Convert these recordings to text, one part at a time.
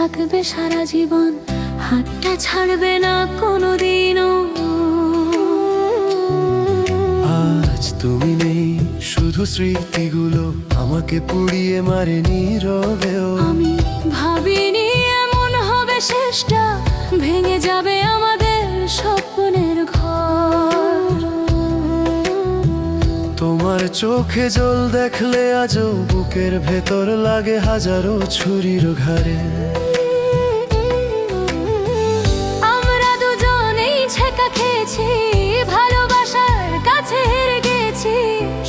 থাকবে সারা জীবন, হাতটা ছাড়বে না কোনোদিনও। আজ তুমি নেই, শুধু স্মৃতিগুলো আমাকে পুড়িয়ে মারে নীরবেও। আমি ভাবিনি এমন হবে শেষটা, ভেঙে যাবে আমাদের স্বপ্নের ঘর। তোমার চোখে জল দেখলে আজও বুকের ভেতর লাগে হাজারো ছুরির ঘাড়ে। আমরা দুজনেই ছেঁকা খেয়েছি, ভালোবাসার কাছে হেরে গেছি,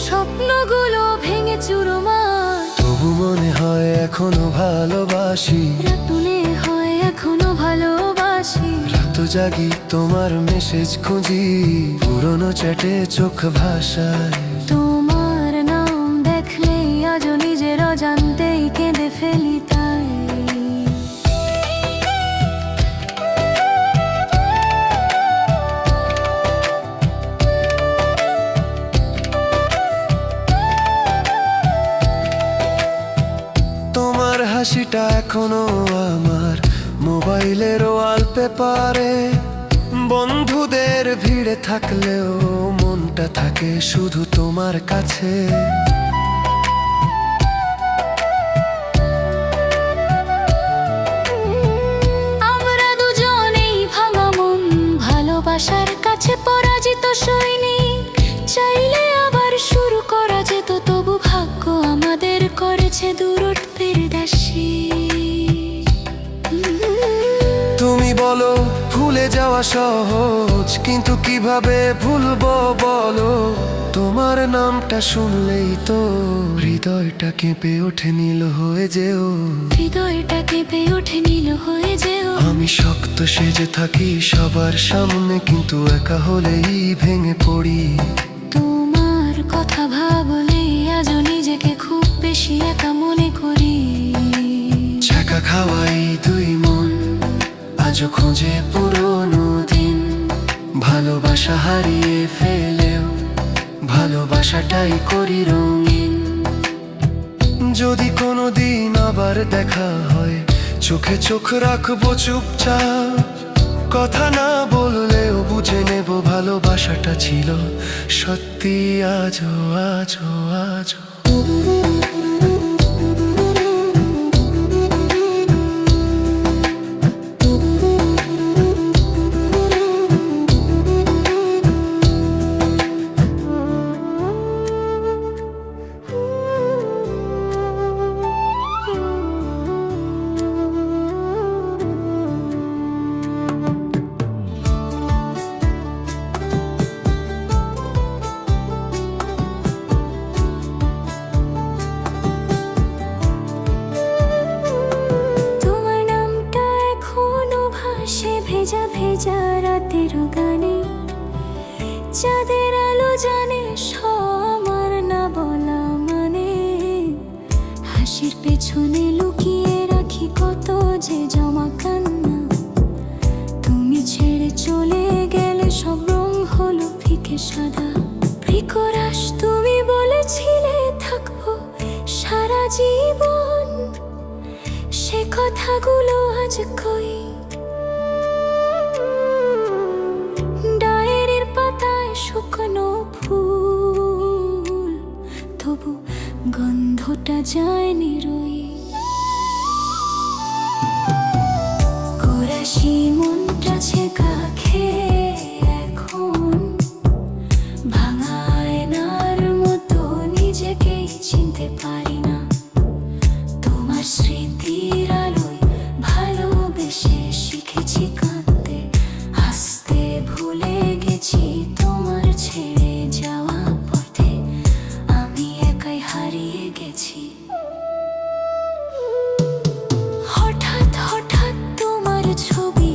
স্বপ্নগুলো ভেঙে চুরমার। তবু মনে হয় এখনো ভালোবাসি, রাতুলে হয় এখনো ভালোবাসি। রাত জাগি তোমার মেসেজ খুঁজি, পুরনো চ্যাটে চোখ ভাষায়। তোমার নাম দেখলেই আজও নিজের অজান্তেই কেঁদে ফেলি তাই। তোমার হাসিটা এখনো আমার মোবাইলের ওয়ালপেপারে। বন্ধুদের ভিড়ে থাকলেও মনটা থাকে শুধু তোমার কাছে। আমরা দুজনেই ভাঙা মন, ভালোবাসার কাছে পরাজিত সৈনিক। চাইলে আবার শুরু করা যেত, তবু ভাগ্য আমাদের করেছে দূরত্বের দাসী। তুমি বলো ভুলে যাওয়া সহজ, কিন্তু কিভাবে ভুলবো বলো? তোমার নামটা শুনলেই তো হৃদয়টা কেঁপে ওঠে নীল হয়ে যেও। হৃদয়টা কেঁপে ওঠে নীল হয়ে যেও। আমি শক্ত সেজে থাকি সবার সামনে, কিন্তু একা হলেই ভেঙে পড়ি। তোমার কথা ভাবলে আজও নিজেকে খুব বেশি একা মনে করি। ছ্যাঁকা খাওয়াই দুই মন আজও খোঁজে পুরনো দিন। ভালোবাসা হারিয়ে ফেলেও ভালোবাসাটাই করি রঙিন। যদি কোনোদিন আবার দেখা হয়, চোখে চোখ রাখবো চুপচাপ। কথা না বললেও বুঝে নেব ভালোবাসাটা ছিল সত্যি আজও আজও আজও। ভেজা ভেজা রাতের গানে চাঁদের আলো জানে সবার না বলা মানে। হাসির পেছনে লুকিয়ে রাখি কত যে জমা কান্না। তুমি ছেড়ে চলে গেলে সব রং হলো ফিকে সাদা। প্রিকরাস তুমি বলেছিলে থাকবো সারা জীবন, সে কথাগুলো আজ কই? শুকনো ফুল তবু গন্ধটা যায়নি রই। কোরাসি মনটা ছেঁকা খেয়ে এখন ভাঙা আয়নার মতো নিজেকেই চিনতে পারি না। তোমার স্মৃতির আলোয় ভালোবেসে শিখেছি কাঁদতে, হাসতে ভুলে গেছি। তোমার ছেড়ে যাওয়া পথে আমি একাই হারিয়ে গেছি। হঠাৎ হঠাৎ তোমার ছবি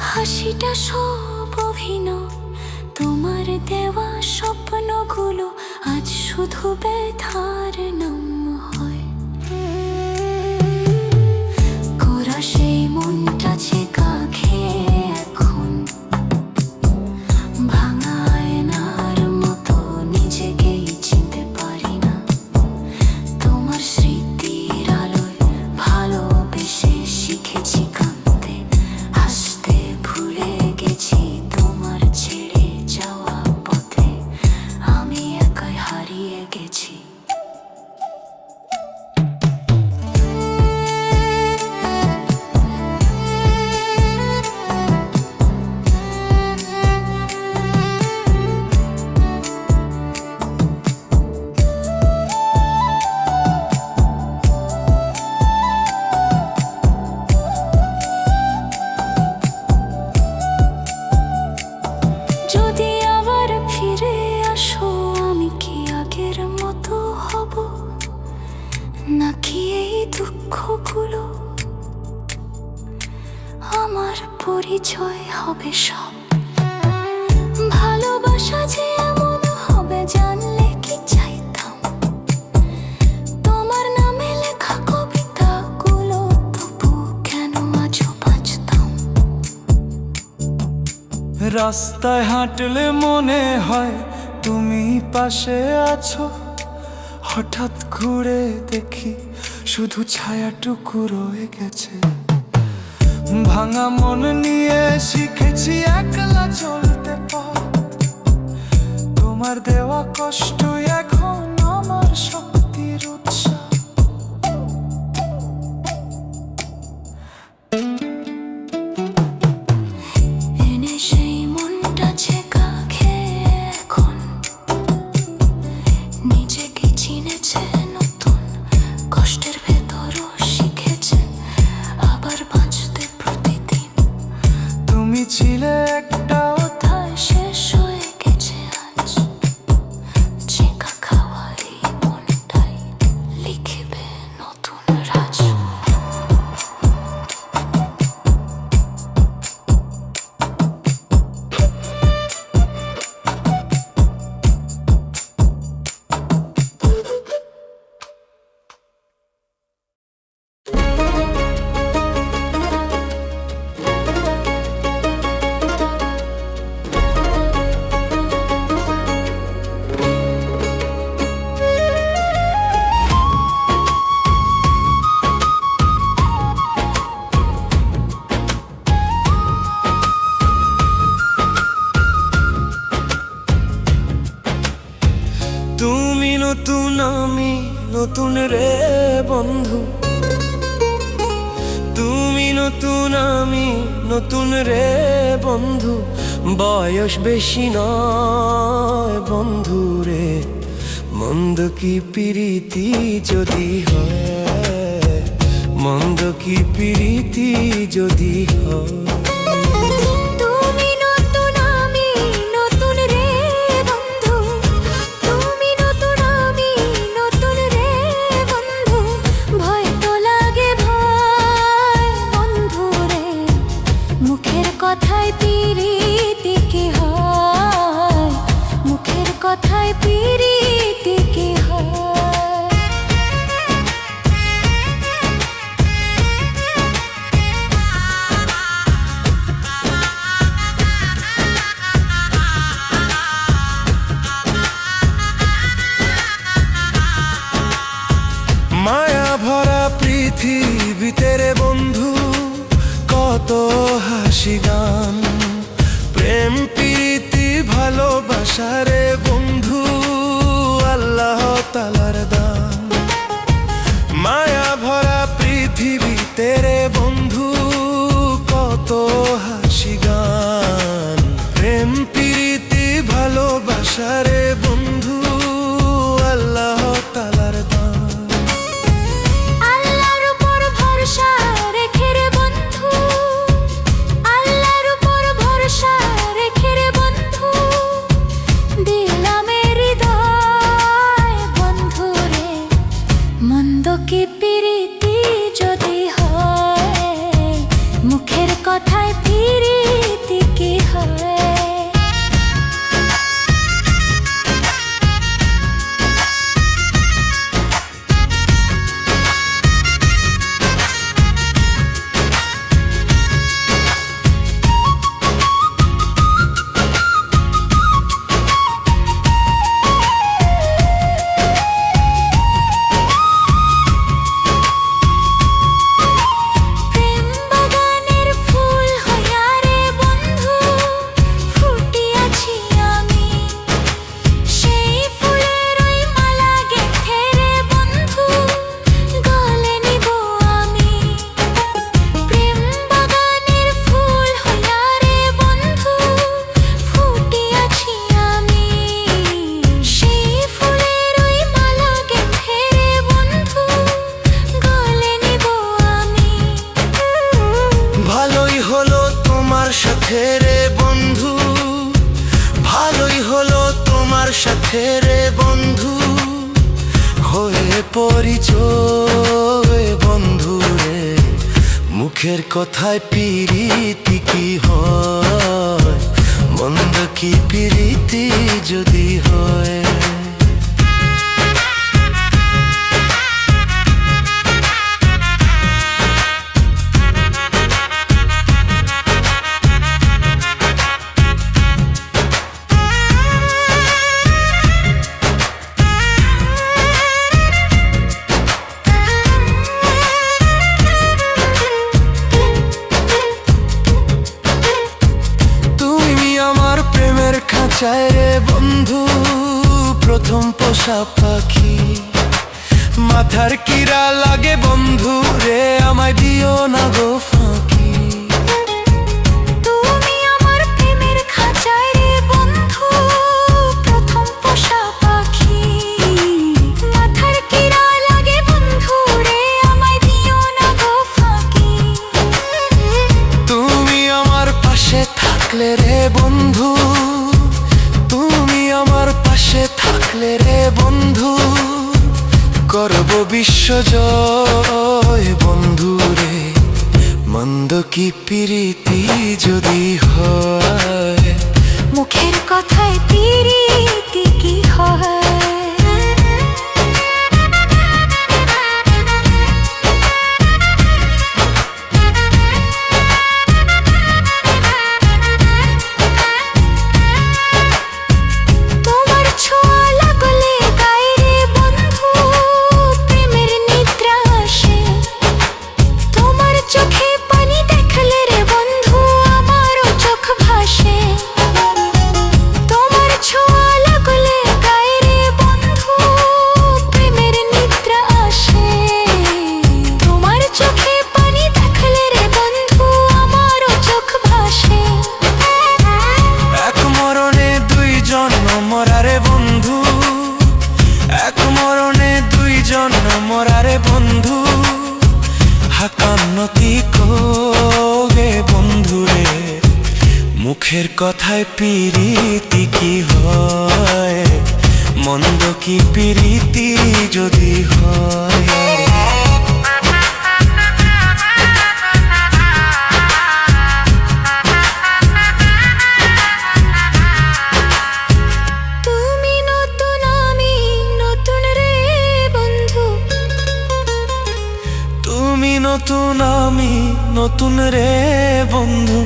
হাসিটা সব অভিনয়, তোমার দেওয়া স্বপ্নগুলো আজ শুধু ব্যথার নাম হয়। কোরা সেই মনটা চেকা খেয়ে এখন ভাঙা আয়নার মতো নিজেকেই চিনতে পারি না। তোমার স্মৃতির আলোয় ভালোবেসে শিখেছি কাঁদতে, হাসতে ভুলে গেছি তোমার ছেড়ে যাওয়া পথে আমি একাই হারিয়ে গেছি। যদি আবার ফিরে আসো, আমি কি আগের মতো হব, নাকি এই দুঃখগুলো আমার পরিচয় হবে সব? ভালোবাসা যে এমন হবে জানলে কি চাইতাম, তোমার নামে লেখা কবিতাগুলো তবু কেন আজও বাঁচতাম। রাস্তায় হাঁটলে মনে হয় তুমি পাশে আছো, হঠাৎ ঘুরে দেখি শুধু ছায়াটুকু রয়ে গেছে। ভাঙা মন নিয়ে শিখেছি একলা চলতে পথ, তোমার দেওয়া কষ্ট এখন আমার শক্তির উৎস। এনে সেই মনটা ছেকা খেয়ে এখন নিজেকে চিনেছে নতুন, কষ্টের ভেতরও শিখেছে আবার বাঁচতে প্রতিদিন। তুমি ছিলে একটা কোথায় শেষ হয়ে গেছে আজ, ছেকা খাওয়া এই মনটাই লিখবে নতুন রাজ। তুমি নতুন আমি নতুন রে বন্ধু, তুমি নতুন আমি নতুন রে বন্ধু। বয়স বেশি নয় বন্ধু রে, মন্দ কি প্রীতি যদি হয়, মন্দ কি প্রীতি যদি হয়। তুমি নতুন আমি নতুন রে বন্ধু, তুমি নতুন আমি নতুন রে বন্ধু। ভয় তো লাগে ভয় বন্ধু রে, মুখের কথায় প্রীতি কি হয়, মুখের কথায় প্রীতি কি হয়। মায়া ভরা পৃথিবীতে রে বন্ধু কত হাসি গান, প্রেম প্রীতি ভালোবাসা রে বন্ধু আল্লাহ তাআলার দান। মায়া ভরা পৃথিবীতে রে বন্ধু কত হাসি গান, প্রেম প্রীতি ভালোবাসা রে বন্ধু আল্লাহ তাআলার দান। আল্লাহর উপর ভরসা রেখে রে বন্ধু, আল্লাহর উপর ভরসা রেখে রে বন্ধু, দিলাম হৃদয় বন্ধু রে। মন্দ কি প্রীতি যদি হয়, মুখের কথায় প্রীতি সাথে রে বন্ধু, ভালোই হলো তোমার সাথে রে বন্ধু, হয়ে পরিচয় বন্ধু রে। মুখের কথায় পিরিতি কি হয়, মন্দ কি পিরিতি যদি হয়। খাঁচায় রে বন্ধু প্রথম পোষা পাখি, মাথার কিরা লাগে বন্ধু রে, আমায় দিও না গো ফাঁকি। তুমি আমার প্রেমের খাঁচায় রে বন্ধু প্রথম পোষা পাখি, মাথার কিরা লাগে বন্ধু রে, আমায় দিও না গো ফাঁকি। তুমি আমার পাশে থাকলে রে বন্ধু, তুমি আমার পাশে থাকলে রে বন্ধু, করব বিশ্বজয় বন্ধু রে। মন্দ কি পিরিতি যদি হয়, মুখের কথায় পিরিতি কি হয়। মরারে বন্ধু, হাকান্নতি কোগে বন্ধু রে। মুখের কথায় পিরিতি কি হয়, মন্দ কি পিরিতি যদি হয়। নতুন আমি নতুন রে বন্ধু,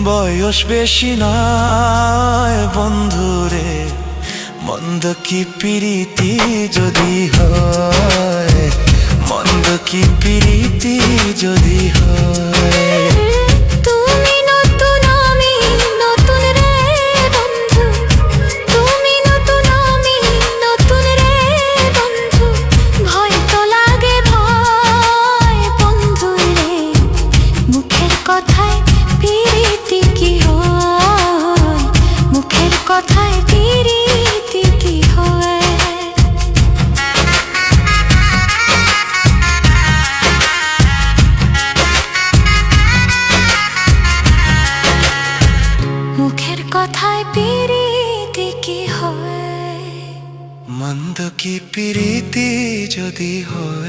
বয়স বেশি নয় বন্ধু রে। মন্দ কি পিরিতি যদি হয়, মন্দ কি পিরিতি যদি হয়। কথায় পিরিতি কি হয়, মন্দ কি পিরিতি যদি হয়।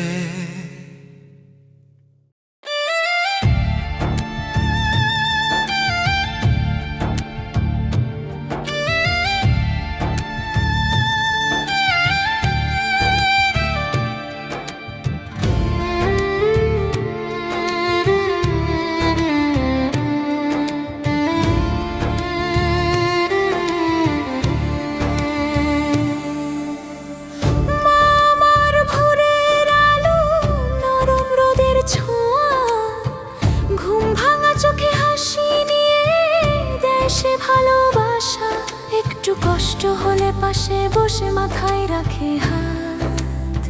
একটু কষ্ট হলে পাশে বসে মাথায় রাখে হাত,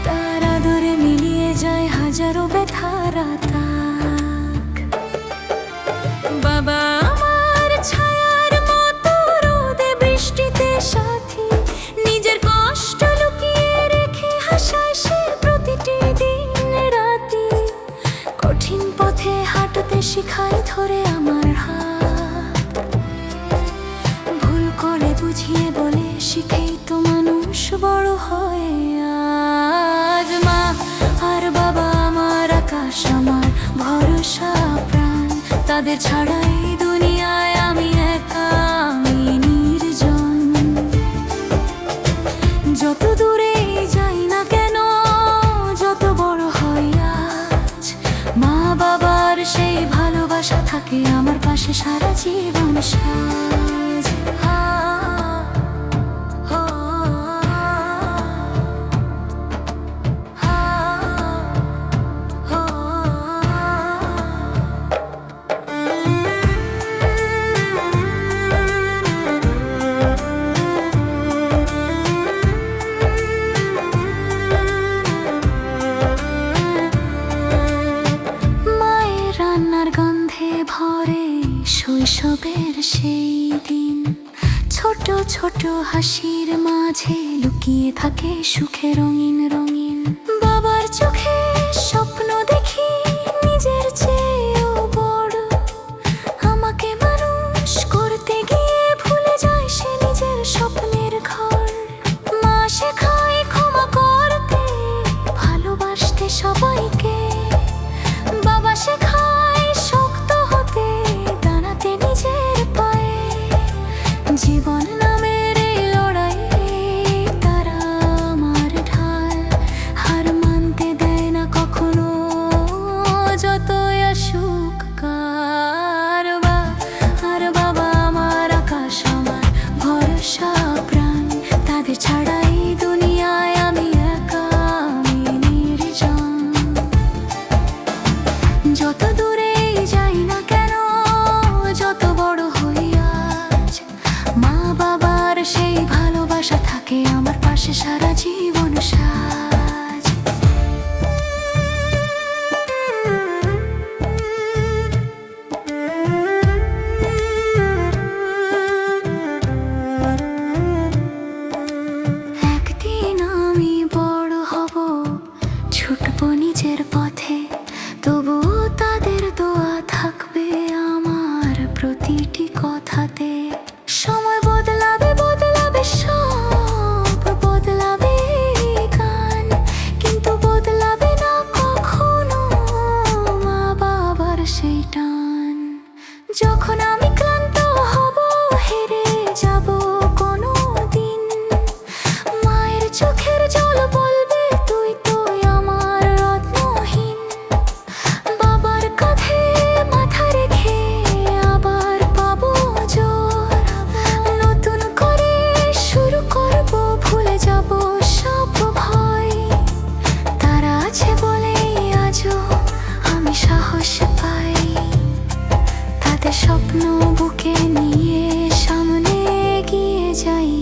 তার আদরে মিলিয়ে যায় হাজারো ব্যথার তাক। বাবা আমার ছায়ার মতো রোদে বৃষ্টিতে সাথী, নিজের কষ্ট লুকিয়ে রেখে হাসায় সে প্রতিটি দিন রাতি। কঠিন পথে হাঁটতে শিখায় ধরে আমার আমার ভরসা প্রাণ। তাদের ছাড়াই দুনিয়ায় আমি একা, আমি নির্জন। যত দূরে যাই না কেন, যত বড় হই আজ, মা বাবার সেই ভালোবাসা থাকে আমার পাশে সারা জীবন সাজ। মায়ের রান্নার গন্ধে ভরে শৈশবের সেই দিন, ছোট ছোট হাসির মাঝে লুকিয়ে থাকে সুখে রঙিন রঙিন। বাবার চোখে স্বপ্ন দেখি নিজের চেয়েও বড়, আমাকে মানুষ করতে গিয়ে ভুলে যায় সে নিজের স্বপ্নের ঘর। মা শেখায় ক্ষমা করতে, ভালোবাসতে সবাইকে, বাবা শেখায় শক্ত হতে, দাঁড়াতে নিজের পায়ে। জীবন নামের এই লড়াইয়ে তারা আমার ঢাল, হার মানতে দেয় না কখনো যতই আসুক কারবা। আর বাবা আমার আকাশ, আমার ভরসা প্রাণ। তাদের ছাড়াই দুনিয়ায় আমি একা, আমি নির্জন। যত দূরে যাই না কেন, যত বড় হই আজ, মা বাবার সেই ভালোবাসা থাকে আমার পাশে সারা জীবন সাজ। একদিন আমি বড় হব, ছুটবো নিজের পথে, তবুও তাদের দোয়া থাকবে আমার প্রতিটি কথাতে। সময় বদলাবে, বদলাবে সব, বদলাবে এই গান, কিন্তু বদলাবে না কখনো মা বাবার সেই টান। যখন আমি ক্লান্ত হব, হেরে যাব কোনো দিন, মায়ের চোখের জল বলবে তুই তো আমার রত্নহীন। বাবার কাঁধে মাথা রেখে আবার পাবো জোর, নতুন করে শুরু করব, ভুলে যাব সব ভয়। তারা আছে বলেই আজও আমি সাহস পাই, তাদের স্বপ্ন বুকে নিয়ে সামনে এগিয়ে যাই।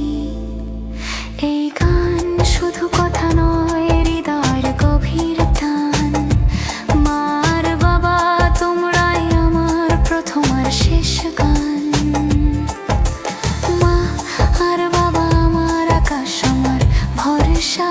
এই গান শুধু কথা নয়, হৃদয়ের গভীর টান। মা আর বাবা তোমরাই আমার প্রথম আর শেষ গান। মা আর বাবা আমার আকাশ, আমার ভরসা